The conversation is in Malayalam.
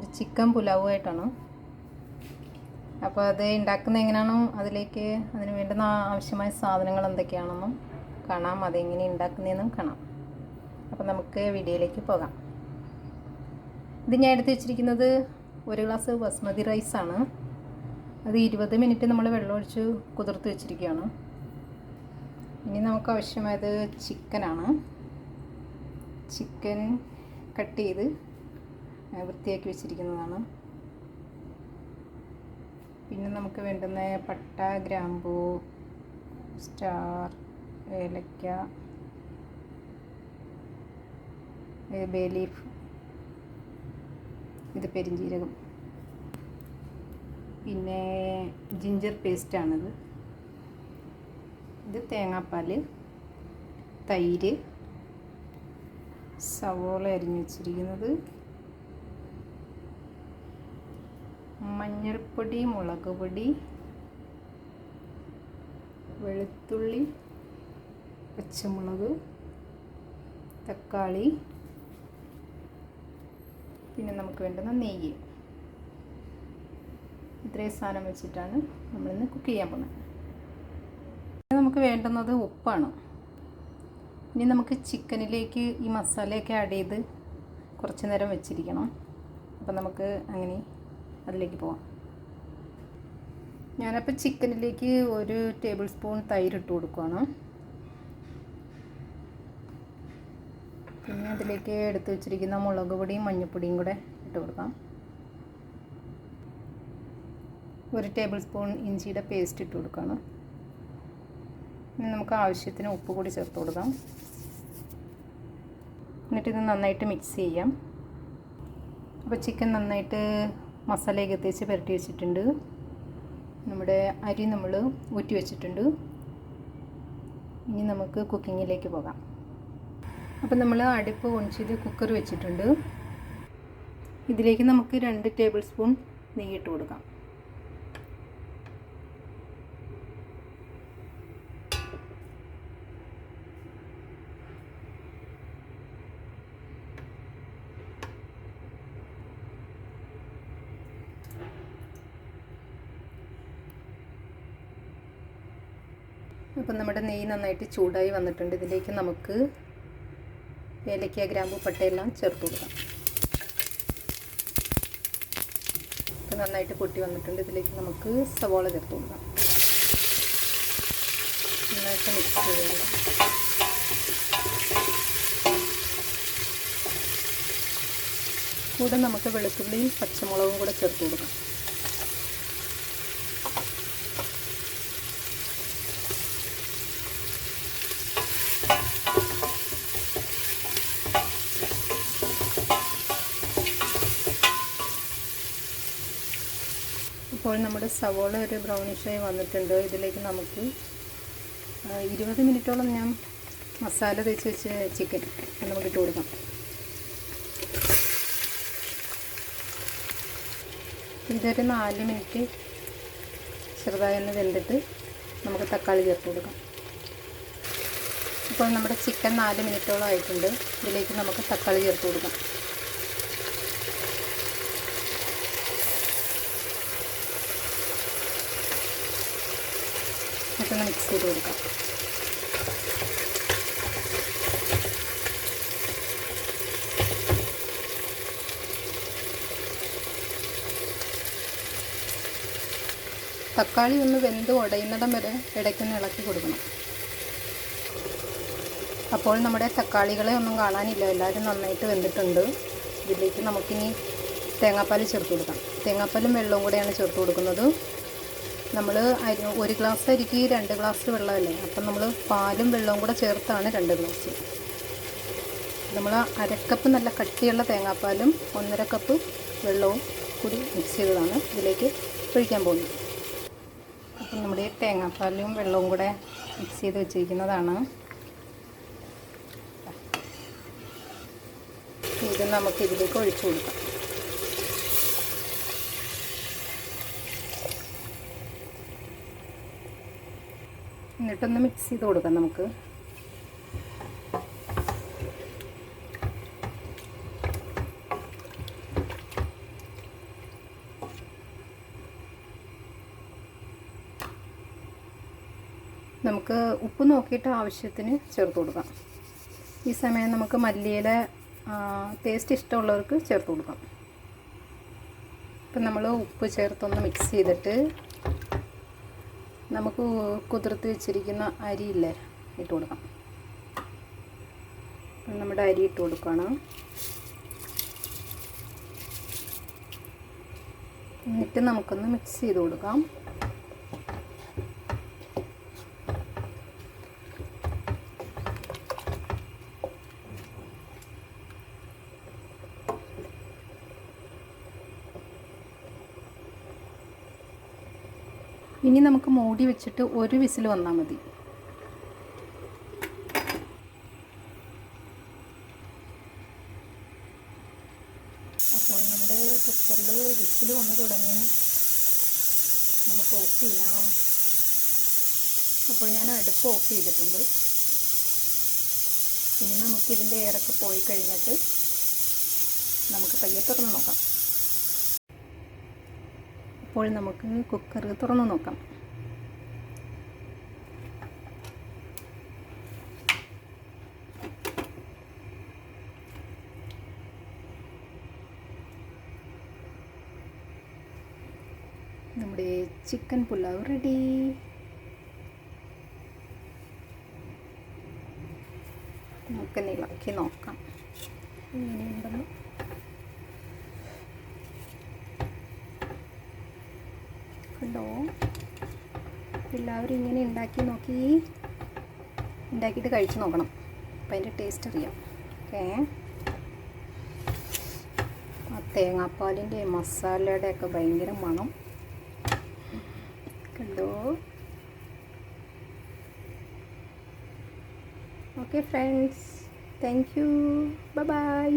ഒരു ചിക്കൻ പുലാവുമായിട്ടാണ്. അപ്പോൾ അത് ഉണ്ടാക്കുന്നത് എങ്ങനെയാണോ അതിന് വേണ്ടുന്ന ആവശ്യമായ സാധനങ്ങൾ എന്തൊക്കെയാണെന്നും കാണാം, അതെങ്ങനെ ഉണ്ടാക്കുന്നതെന്നും കാണാം. അപ്പോൾ നമുക്ക് വീഡിയോയിലേക്ക് പോകാം. ഇത് ഞാൻ എടുത്ത് വെച്ചിരിക്കുന്നത് 1 ഗ്ലാസ് ബസ്മതി റൈസാണ്. അത് 20 മിനിറ്റ് നമ്മൾ വെള്ളമൊഴിച്ച് കുതിർത്ത് വെച്ചിരിക്കുകയാണ്. ഇനി നമുക്ക് ആവശ്യമായത് ചിക്കനാണ്. ചിക്കൻ കട്ട് ചെയ്ത് വൃത്തിയാക്കി വെച്ചിരിക്കുന്നതാണ്. പിന്നെ നമുക്ക് വേണ്ടുന്ന പട്ട, ഗ്രാമ്പൂ, സ്റ്റാർ, ഏലക്ക, ബേ ലീഫ്, ഇത് പെരിഞ്ജീരകം, പിന്നെ ജിഞ്ചർ പേസ്റ്റാണിത്, ഇത് തേങ്ങാപ്പാൽ, തൈര്, സവോള അരിഞ്ഞു വെച്ചിരിക്കുന്നത്, മഞ്ഞൾപ്പൊടി, മുളക് പൊടി, വെളുത്തുള്ളി, പച്ചമുളക്, തക്കാളി, പിന്നെ നമുക്ക് വേണ്ടുന്ന നെയ്യ്. ഇത്രയും സാധനം വെച്ചിട്ടാണ് നമ്മളിന്ന് കുക്ക് ചെയ്യാൻ പോകുന്നത്. നമുക്ക് വേണ്ടുന്നത് ഉപ്പാണ്. ഇനി നമുക്ക് ചിക്കനിലേക്ക് ഈ മസാലയൊക്കെ ആഡ് ചെയ്ത് കുറച്ച് നേരം വെച്ചിരിക്കണം. അപ്പോൾ നമുക്ക് അങ്ങനെ അതിലേക്ക് പോവാം. ഞാനപ്പോൾ ചിക്കനിലേക്ക് 1 ടേബിൾ സ്പൂൺ തൈര് ഇട്ട് കൊടുക്കുകയാണ്. പിന്നെ അതിലേക്ക് എടുത്ത് വെച്ചിരിക്കുന്ന മുളക് പൊടിയും മഞ്ഞൾപ്പൊടിയും കൂടെ ഇട്ട് കൊടുക്കാം. 1 ടേബിൾ സ്പൂൺ ഇഞ്ചിയുടെ പേസ്റ്റ് ഇട്ട് കൊടുക്കുകയാണ്. ഇനി നമുക്ക് ആവശ്യത്തിന് ഉപ്പ് കൂടി ചേർത്ത് കൊടുക്കാം. എന്നിട്ടിത് നന്നായിട്ട് മിക്സ് ചെയ്യാം. അപ്പോൾ ചിക്കൻ നന്നായിട്ട് മസാലയൊക്കെ തേച്ച് പുരട്ടി വെച്ചിട്ടുണ്ട്. നമ്മുടെ അരി നമ്മൾ ഊറ്റി വെച്ചിട്ടുണ്ട്. ഇനി നമുക്ക് കുക്കിങ്ങിലേക്ക് പോകാം. അപ്പോൾ നമ്മൾ അടുപ്പ് ഓൺ ചെയ്ത് കുക്കർ വെച്ചിട്ടുണ്ട്. ഇതിലേക്ക് നമുക്ക് 2 ടേബിൾ സ്പൂൺ നെയ്യ് ഇട്ട് കൊടുക്കാം. അപ്പം നമ്മുടെ നെയ്യ് നന്നായിട്ട് ചൂടായി വന്നിട്ടുണ്ട്. ഇതിലേക്ക് നമുക്ക് ഏലക്ക, ഗ്രാമ്പൂ, പട്ടയെല്ലാം ചേർത്ത് കൊടുക്കാം. ഇപ്പം നന്നായിട്ട് പൊട്ടി വന്നിട്ടുണ്ട്. ഇതിലേക്ക് നമുക്ക് സവാള ചേർത്ത് കൊടുക്കാം. നന്നായിട്ട് മിക്സ് ചെയ്ത് കൊടുക്കാം. കൂടെ നമുക്ക് വെളുത്തുള്ളിയും പച്ചമുളകും കൂടെ ചേർത്ത് കൊടുക്കാം. ഇപ്പോൾ നമ്മുടെ സവോള ഒരു ബ്രൗണിഷായി വന്നിട്ടുണ്ട്. ഇതിലേക്ക് നമുക്ക് 20 മിനിറ്റോളം ഞാൻ മസാല തേച്ച് വെച്ച ചിക്കൻ നമുക്ക് ഇട്ട് കൊടുക്കാം. ഇതൊരു 4 മിനിറ്റ് ചെറുതായി ഒന്ന് വെന്തിട്ട് നമുക്ക് തക്കാളി ചേർത്ത് കൊടുക്കാം. ഇപ്പോൾ നമ്മുടെ ചിക്കൻ 4 മിനിറ്റോളം ആയിട്ടുണ്ട്. ഇതിലേക്ക് നമുക്ക് തക്കാളി ചേർത്ത് കൊടുക്കാം. ഒന്ന് മിക്സ് ചെയ്ത് കൊടുക്കാം. തക്കാളി ഒന്ന് വെന്ത് ഉടയുന്നിടം വരെ ഇടയ്ക്കൊന്ന് ഇളക്കി കൊടുക്കണം. അപ്പോൾ നമ്മുടെ തക്കാളികളെ ഒന്നും കാണാനില്ല, എല്ലാവരും നന്നായിട്ട് വെന്തിട്ടുണ്ട്. ഇതിലേക്ക് നമുക്കിനി തേങ്ങാപ്പാൽ ചേർത്ത് കൊടുക്കാം. തേങ്ങാപ്പാലും വെള്ളവും കൂടെയാണ് ചേർത്ത് കൊടുക്കുന്നത്. നമ്മൾ 1 ഗ്ലാസ് അരിക്ക് 2 ഗ്ലാസ് വെള്ളമല്ലേ, അപ്പം നമ്മൾ പാലും വെള്ളവും കൂടെ ചേർത്താണ് 2 ഗ്ലാസ്. നമ്മൾ 1/2 കപ്പ് നല്ല കട്ടിയുള്ള തേങ്ങാപ്പാലും 1.5 കപ്പ് വെള്ളവും കൂടി മിക്സ് ചെയ്തതാണ് ഇതിലേക്ക് ഒഴിക്കാൻ പോകുന്നത്. അപ്പം നമ്മുടെ തേങ്ങാപ്പാലും വെള്ളവും കൂടെ മിക്സ് ചെയ്ത് വെച്ചിരിക്കുന്നതാണ്. ഇത് നമുക്ക് ഇതിലേക്ക് ഒഴിച്ചു കൊടുക്കാം. എന്നിട്ടൊന്ന് മിക്സ് ചെയ്ത് കൊടുക്കാം നമുക്ക്. നമുക്ക് ഉപ്പ് നോക്കിയിട്ട് ആവശ്യത്തിന് ചേർത്ത് കൊടുക്കാം. ഈ സമയം നമുക്ക് മല്ലിയില ടേസ്റ്റ് ഇഷ്ടമുള്ളവർക്ക് ചേർത്ത് കൊടുക്കാം. ഇപ്പം നമ്മൾ ഉപ്പ് ചേർത്തൊന്ന് മിക്സ് ചെയ്തിട്ട് നമുക്ക് കുതിർത്ത് വെച്ചിരിക്കുന്ന അരിയില്ലേ ഇട്ട് കൊടുക്കാം. അപ്പം നമ്മുടെ അരി ഇട്ട് കൊടുക്കണം. എന്നിട്ട് നമുക്കൊന്ന് മിക്സ് ചെയ്ത് കൊടുക്കാം. ഇനി നമുക്ക് മൂടി വെച്ചിട്ട് ഒരു വിസിൽ വന്നാൽ മതി. അപ്പോൾ നമ്മുടെ കുക്കറിൽ വിസിൽ വന്ന് തുടങ്ങി. നമുക്ക് ഓഫ് ചെയ്യാം. അപ്പോൾ ഞാൻ അടുപ്പ് ഓഫ് ചെയ്തിട്ടുണ്ട്. ഇനി നമുക്കിതിൻ്റെ എയറൊക്കെ പോയി കഴിഞ്ഞിട്ട് നമുക്ക് പയ്യെ തുറന്ന് നോക്കാം. അപ്പോൾ നമുക്ക് കുക്കർ തുറന്ന് നോക്കാം. നമ്മുടെ ചിക്കൻ പുലാവ് റെഡി. നമുക്ക് ഇളക്കി നോക്കാം എങ്ങനെയുണ്ടെന്ന്. കണ്ടോ, എല്ലാവരും ഇങ്ങനെ ഉണ്ടാക്കിയിട്ട് കഴിച്ച് നോക്കണം. അപ്പം അതിൻ്റെ ടേസ്റ്റ് അറിയാം. ഓക്കേ, ആ തേങ്ങാപ്പാലിൻ്റെ മസാലയുടെ ഒക്കെ ഭയങ്കര മണം. കണ്ടോ. Okay friends, thank you, bye bye.